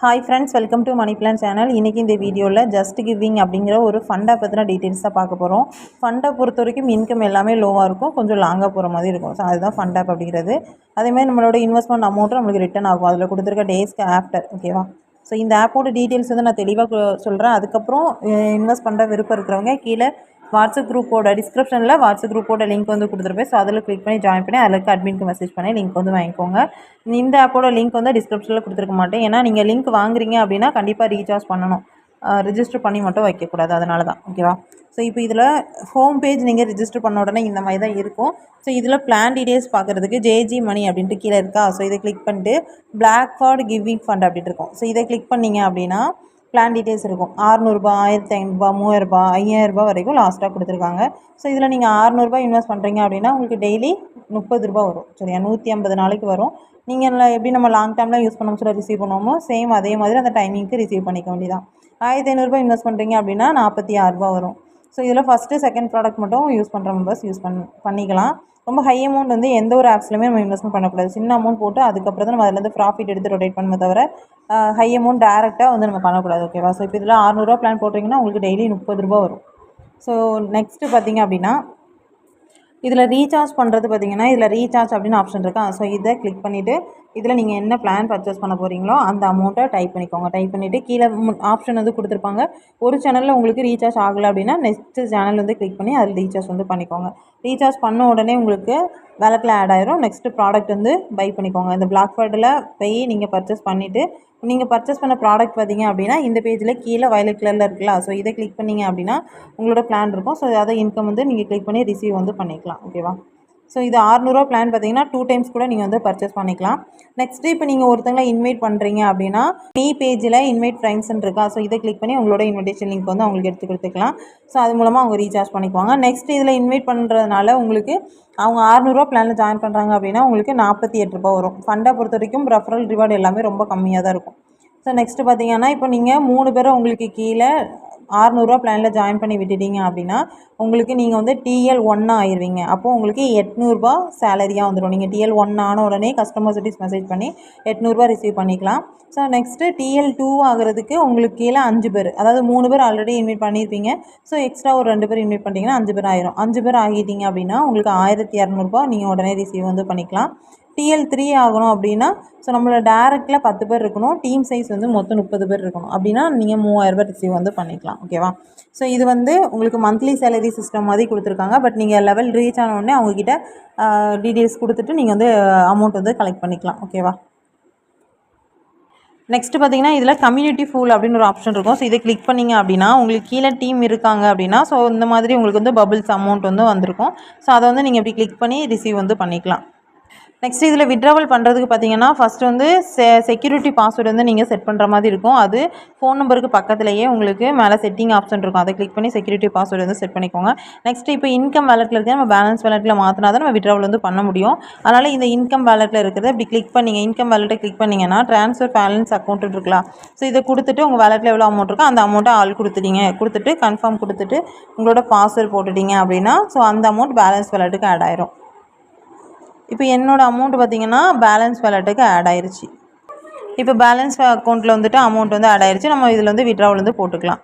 Hi friends, welcome to money plan channel. இன்றைக்கி இந்த வீடியோவில் ஜஸ்ட் கிவிங் அப்படிங்கிற ஒரு ஃபண்டை பற்றின டீட்டெயில்ஸ் தான் பார்க்க போகிறோம். ஃபண்டை பொறுத்த வரைக்கும் இன்கம் எல்லாமே லோவாக இருக்கும், கொஞ்சம் லாங்காக போகிற மாதிரி இருக்கும். ஸோ அதுதான் ஃபண்ட் ஆப் அப்படிங்கிறது. அதேமாதிரி நம்மளோட இன்வெஸ்ட்மெண்ட் அமௌண்ட்டும் நம்மளுக்கு ரிட்டர்ன் ஆகும் அதில் கொடுத்துருக்க டேஸ்க்கு ஆஃப்டர். ஓகேவா? ஸோ இந்த ஆப்போட டீட்டெயில்ஸ் வந்து நான் தெளிவாக சொல்கிறேன். அதுக்கப்புறம் இன்வெஸ்ட் பண்ணுற விருப்பம் இருக்கிறவங்க கீழே வாட்ஸ்அப் குரூப்போட டிஸ்கிரிப்ஷனில் வாட்ஸ்அப் குரூப்போட லிங்க் வந்து கொடுத்துருப்பேன். ஸோ அதில் கிளிக் பண்ணி ஜாயின் பண்ணி அதில் அட்மினுக்கு மெசேஜ் பண்ணி லிங்க் வந்து வாங்கிக்கோங்க. இந்த ஆப்போட லிங்க் வந்து டிஸ்கிரிப்ஷனில் கொடுத்துருக்க மாட்டேன். ஏன்னா நீங்கள் லிங்க் வாங்குறீங்க அப்படின்னா கண்டிப்பாக ரீசார்ஜ் பண்ணணும், ரிஜிஸ்டர் பண்ணி மட்டும் வைக்கக்கூடாது. அதனால தான். ஓகேவா? ஸோ இப்போ இதில் ஹோம் பேஜ் நீங்கள் ரிஜிஸ்டர் பண்ண உடனே இந்த மாதிரி தான் இருக்கும். ஸோ இதில் பிளான் டீடைல்ஸ் பார்க்குறதுக்கு ஜேஜி மணி அப்படின்ட்டு கீழே இருக்கா. ஸோ இதை கிளிக் பண்ணிட்டு பிளாக் கார்டு கிவிங் ஃபண்ட் அப்படின்ட்டு இருக்கும். ஸோ இதை கிளிக் பண்ணிங்க அப்படின்னா பிளான் டீட்டெயில்ஸ் இருக்கும். 600, 1500, 3000, 5000 வரைக்கும் லாஸ்ட்டாக கொடுத்துருக்காங்க. ஸோ இதில் நீங்கள் 600 இன்வெஸ்ட் பண்ணுறீங்க அப்படின்னா உங்களுக்கு டெய்லி 30 வரும். சரியா? 150 நாளைக்கு வரும். நீங்கள் எப்படி நம்ம லாங் டேர்மில் யூஸ் பண்ண சொல்லி ரிசீவ் பண்ணுவோமோ சேம் அதே மாதிரி அந்த டைமிங்க்கு ரிசீவ் பண்ணிக்க வேண்டியதான். 1500 இன்வெஸ்ட் பண்ணுறீங்க அப்படின்னா 46 வரும். ஸோ இதில் ஃபஸ்ட்டு செகண்ட் ப்ராடக்ட் மட்டும் யூஸ் பண்ணுற மெம்பர்ஸ் யூஸ் பண்ணிக்கலாம். ரொம்ப ஹை அமௌண்ட் வந்து எந்த ஒரு ஆப்ஸ்லையுமே நம்ம இன்வெஸ்ட்மெண்ட் பண்ணக்கூடாது. சின்ன அமௌண்ட் போட்டு அதுக்கப்புறம் தான் நம்ம அதிலேருந்து ப்ராஃபிட் எடுத்து ரொட்டேட் பண்ணுமே தவிர ஹை அமௌண்ட் டேரெக்டாக வந்து நம்ம பண்ணக்கூடாது. ஓகேவா? ஸோ இப்போ இதில் 600 பிளான் போட்டிங்கன்னா உங்களுக்கு டெய்லி 30 வரும். ஸோ நெக்ஸ்ட்டு பார்த்திங்க அப்படின்னா இதில் ரீசார்ஜ் பண்ணுறது பார்த்திங்கன்னா இதில் ரீசார்ஜ் அப்படின்னு ஆப்ஷன் இருக்கா. ஸோ இதை கிளிக் பண்ணிவிட்டு இதில் நீங்கள் என்ன பிளான் பர்ச்சேஸ் பண்ண போகிறீங்களோ அந்த அமௌண்ட்டை டைப் பண்ணிக்கோங்க. டைப் பண்ணிவிட்டு கீழே ஆப்ஷன் வந்து கொடுத்துருப்பாங்க. ஒரு சேனலில் உங்களுக்கு ரீசார்ஜ் ஆகலை அப்படின்னா நெக்ஸ்ட்டு சேனல் வந்து கிளிக் பண்ணி அதில் ரீசார்ஜ் வந்து பண்ணிக்கோங்க. ரீசார்ஜ் பண்ண உடனே உங்களுக்கு வேலட்டில் ஆட் ஆயிரும். நெக்ஸ்ட்டு ப்ராடக்ட் வந்து பை பண்ணிக்கோங்க. இந்த பிளாக் கார்டில் போய் நீங்கள் பர்ச்சேஸ் பண்ணிவிட்டு நீங்கள் பர்ச்சேஸ் பண்ண ப்ராடக்ட் பார்த்திங்க அப்படின்னா இந்த பேஜில் கீழே வயலட் கலரில் இருக்குல்ல. ஸோ இதை கிளிக் பண்ணிங்க அப்படின்னா உங்களோட பிளான் இருக்கும். ஸோ அதை இன்கம் வந்து நீங்கள் கிளிக் பண்ணி ரிசீவ் வந்து பண்ணிக்கலாம். ஓகேவா? ஸோ இது 600 பிளான் பார்த்தீங்கன்னா 2 டைம்ஸ் கூட நீங்கள் வந்து பர்ச்சேஸ் பண்ணிக்கலாம். நெக்ஸ்ட்டு இப்போ நீங்கள் ஒருத்தங்களை இன்வைட் பண்ணுறீங்க அப்படின்னா பேஜில் இன்வைட் ஃப்ரெண்ட்ஸ்ன்னு இருக்கா. ஸோ இதை கிளிக் பண்ணி உங்களோட இன்விடேஷன் லிங்க் வந்து அவங்களுக்கு எடுத்து கொடுத்துக்கலாம். ஸோ அது மூலமாக அவங்க ரீசார்ஜ் பண்ணிக்குவாங்க. நெக்ஸ்ட் இதில் இன்வைட் பண்ணுறதுனால உங்களுக்கு அவங்க 600 பிளானில் ஜாயின் பண்ணுறாங்க அப்படின்னா உங்களுக்கு 48 வரும். ஃபண்டை பொறுத்த வரைக்கும் ரெஃபரல் ரிவார்டு எல்லாமே ரொம்ப கம்மியாக தான் இருக்கும். ஸோ நெக்ஸ்ட்டு பார்த்தீங்கன்னா இப்போ நீங்கள் 3 பேரை உங்களுக்கு கீழே 600 பிளானில் ஜாயின் பண்ணி விட்டுட்டீங்க அப்படின்னா உங்களுக்கு நீங்கள் வந்து TL1 ஆயிடுவீங்க. அப்போது உங்களுக்கு 800 சேலரியாக வந்துடும். நீங்கள் TL1 ஆன உடனே கஸ்டமர் சர்வீஸ் மெசேஜ் பண்ணி 800 ரிசீவ் பண்ணிக்கலாம். ஸோ நெக்ஸ்ட்டு TL2 ஆகிறதுக்கு உங்களுக்கு கீழே 5 பேர், அதாவது 3 பேர் ஆல்ரெடி இன்வைட் பண்ணியிருப்பீங்க. ஸோ எக்ஸ்ட்ரா ஒரு 2 பேர் இன்வைட் பண்ணிட்டீங்கன்னா 5 பேர் ஆயிரும். 5 பேர் ஆகிட்டீங்க அப்படின்னா உங்களுக்கு 1200 நீங்கள் உடனே ரிசீவ் வந்து பண்ணிக்கலாம். TL3 ஆகணும் அப்படின்னா ஸோ நம்மளோட டேரெக்டில் 10 பேர் இருக்கணும். டீம் சைஸ் வந்து மொத்தம் 30 பேர் இருக்கணும். அப்படின்னா நீங்கள் 3000 ரிசீவ் வந்து பண்ணிக்கலாம். ஓகேவா? ஸோ இது வந்து உங்களுக்கு மந்த்லி சேலரி சிஸ்டம் மாதிரி கொடுத்துருக்காங்க. பட் நீங்கள் லெவல் ரீச் ஆன உடனே அவங்கக்கிட்ட டீட்டெயில்ஸ் கொடுத்துட்டு நீங்கள் வந்து அமௌண்ட் வந்து கலெக்ட் பண்ணிக்கலாம். ஓகேவா? நெக்ஸ்ட்டு பார்த்தீங்கன்னா இதில் கம்யூனிட்டி ஃபூல் அப்படின்னு ஒரு ஆப்ஷன் இருக்கும். ஸோ இதை கிளிக் பண்ணிங்க அப்படின்னா உங்களுக்கு கீழே டீம் இருக்காங்க அப்படின்னா ஸோ இந்த மாதிரி உங்களுக்கு வந்து பபிள்ஸ் அமௌண்ட் வந்து வந்திருக்கும். ஸோ அதை வந்து நீங்கள் இப்படி கிளிக் பண்ணி ரிசீவ் வந்து பண்ணிக்கலாம். நெக்ஸ்ட் இதில் விட்ராவல் பண்ணுறதுக்கு பார்த்தீங்கன்னா ஃபஸ்ட்டு வந்து செக்யூரிட்டி பாஸ்வேர்டு வந்து நீங்கள் செட் பண்ணுற மாதிரி இருக்கும். அது ஃபோன் நம்பருக்கு பக்கத்துலேயே உங்களுக்கு மேலே செட்டிங் ஆப்ஷன் இருக்கும். அதை கிளிக் பண்ணி செக்யூரிட்டி பாஸ்வேர்டு வந்து செட் பண்ணிக்கோங்க. நெக்ஸ்ட்டு இப்போ இன்கம் வேலெட்டில் இருக்க நம்ம பேலன்ஸ் வேலெட்டில் மாற்றினா தான் நம்ம விட்ராவல் வந்து பண்ண முடியும். அதனால் இந்த இன்கம் வேலெட்டில் இருக்கிறத இப்படி கிளிக் பண்ணிங்க. இன்கம் வேலெட்டை கிளிக் பண்ணிங்கன்னா ட்ரான்ஸ்ஃபர் பேலன்ஸ் அக்கௌண்ட் இருக்கலாம். ஸோ இதை கொடுத்துட்டு உங்கள் வேலெட்டில் எவ்வளோ அமௌண்ட் இருக்கோ அந்த அமௌண்ட்டை கொடுத்துட்டு கன்ஃபார்ம் கொடுத்துட்டு உங்களோட பாஸ்வேர்டு போட்டுட்டீங்க அப்படின்னா ஸோ அந்த அமௌண்ட் பேலன்ஸ் வேலெட்டுக்கு ஆட் ஆயிரும். இப்போ என்னோடய அமௌண்ட் பார்த்திங்கன்னா பேலன்ஸ் வேலெட்டுக்கு ஆட் ஆயிடுச்சு. இப்போ பேலன்ஸ் அக்கௌண்ட்டில் வந்துட்டு அமௌண்ட் வந்து ஆட் ஆயிடுச்சு. நம்ம இதில் வந்து விட்ராவல் வந்து போட்டுக்கலாம்.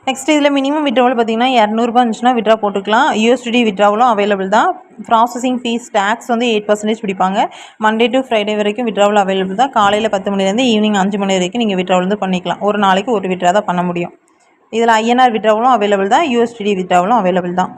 நெக்ஸ்ட் இதில் மினிமம் விட்ராவல் பார்த்திங்கன்னா 200 இருந்துச்சுன்னா விட்ரா போட்டுக்கலாம். USD விட்ராவலும் அவைலபிள் தான். ப்ராசஸிங் ஃபீஸ் டேக்ஸ் வந்து 8% பிடிப்பாங்க. மண்டே டு ஃப்ரைடே வரைக்கும் விட்ராவல் அவைலபிள் தான். காலையில் 10 மணிலேருந்து ஈவினிங் 5 மணி வரைக்கும் நீங்கள் விட்ராவல் வந்து பண்ணிக்கலாம். ஒரு நாளைக்கு ஒரு விட்ரா தான் பண்ண முடியும். இதில் INR விட்ராவலும் அவைலபிள் தான். USD விட்ராவலும் அவைலபிள் தான்.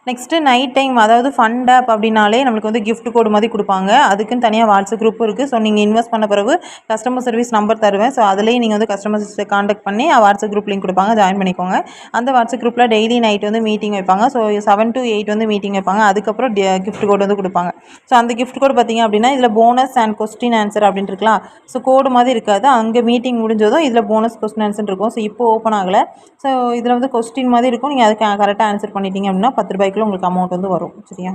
நெக்ஸ்ட்டு நைட் டைம், அதாவது ஃபண்ட் ஆப் அப்படின்னாலே நம்மளுக்கு வந்து கிஃப்ட் கோடு மாதிரி கொடுப்பாங்க. அதுக்குன்னு தனியாக வாட்ஸ்அப் குரூப்பும் இருக்குது. ஸோ நீங்கள் இன்வெஸ்ட் பண்ண பிறகு கஸ்டமர் சர்வீஸ் நம்பர் தருவேன். ஸோ அதிலேயே நீங்கள் வந்து கஸ்டமர் சர்வீஸை காண்டாக்ட் பண்ணி வாட்ஸ்அப் குரூப் லிங்க் கொடுப்பாங்க, ஜாயின் பண்ணிக்கோங்க. அந்த வாட்ஸ்அப் குரூப்பில் டெய்லி நைட் வந்து மீட்டிங் வைப்பாங்க. ஸோ 7 to 8 வந்து மீட்டிங் வைப்பாங்க. அதுக்கப்புறம் கிஃப்ட் கோடு வந்து கொடுப்பாங்க. ஸோ அந்த கிஃப்ட் கோடு பார்த்திங்க அப்படின்னா இதில் போனஸ் அண்ட் கொஸ்டின் ஆன்சர் அப்படின்ட்டு இருக்கலாம். ஸோ கோடு மாதிரி இருக்காது. அங்கே மீட்டிங் முடிஞ்சதும் இதில் போனஸ் கொஸ்டின் ஆன்சர் இருக்கும். ஸோ இப்போ ஓப்பன் ஆகலை. ஸோ இதில் வந்து கொஸ்டின் மாதிரி இருக்கும். நீங்கள் அதுக்கு கரெக்டாக ஆன்சர் பண்ணிட்டீங்க அப்படின்னா 10 ரூபாய்க்குள்ள உங்களுக்கு அமௌண்ட் வந்து வரும். சரியா?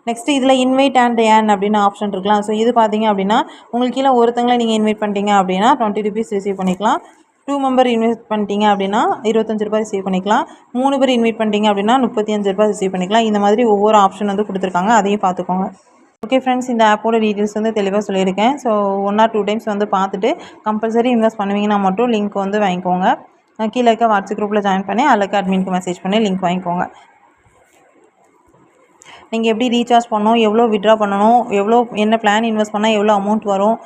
நெக்ஸ்ட்டு இதில் இன்வைட் அண்ட் ஏர்ன் அப்படின்னு ஆப்ஷன் இருக்கலாம். ஸோ இது பார்த்தீங்க அப்படின்னா உங்களுக்கு கீழே ஒருத்தங்களை நீங்கள் இன்வைட் பண்ணிட்டீங்க அப்படின்னா 20 rupees ரிசீவ் பண்ணிக்கலாம். 2 மெம்பர் இன்வைட் பண்ணிட்டீங்க அப்படின்னா 25 ரூபாய் ரிசீவ் பண்ணிக்கலாம். 3 பேர் இன்வைட் பண்ணிட்டீங்க அப்படின்னா 35 ரூபாய் ரிசீவ் பண்ணிக்கலாம். இந்த மாதிரி ஒவ்வொரு ஆப்ஷன் வந்து கொடுத்துருக்காங்க. அதையும் பார்த்துக்கோங்க. ஓகே ஃப்ரெண்ட்ஸ், இந்த ஆப்போட டீட்டெயில்ஸ் வந்து தெளிவாக சொல்லியிருக்கேன். ஸோ 1 ஆர் 2 டைம்ஸ் வந்து பார்த்துட்டு கம்பல்சரி இன்வெஸ்ட் பண்ணுவீங்கன்னா மட்டும் லிங்க் வந்து வாங்கிக்கோங்க. கீழே இருக்க வாட்ஸ்அப் குரூப்பில் ஜாயின் பண்ணி அதுக்கு அட்மினுக்கு மெசேஜ் பண்ணி லிங்க் வாங்கிக்கோங்க. நீங்கள் எப்படி ரீசார்ஜ் பண்ணணும், எவ்வளோ வித்ட்ரா பண்ணணும், எவ்வளோ என்ன பிளான் இன்வெஸ்ட் பண்ணால் எவ்வளோ அமௌண்ட் வரும்,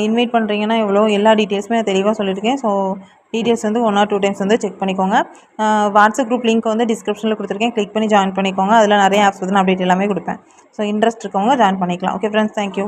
இன்வைட் பண்ணுறீங்கன்னா எவ்வளோ, எல்லா டீட்டெயில்ஸுமே நான் தெளிவாக சொல்லியிருக்கேன். ஸோ டீட்டெயில்ஸ் வந்து 1 ஆர் 2 டைம்ஸ் வந்து செக் பண்ணிக்கோங்க. வாட்ஸ்அப் குரூப் லிங்க் வந்து டிஸ்கிரிப்ஷனில் கொடுத்துருக்கேன். கிளிக் பண்ணி ஜாயின் பண்ணிக்கோங்க. அதில் நிறைய ஆப்ஸ் வந்து நான் அப்டேட் எல்லாமே கொடுப்பேன். ஸோ இன்ட்ரெஸ்ட் இருக்கவங்க ஜாயின் பண்ணிக்கலாம். Okay friends, thank you.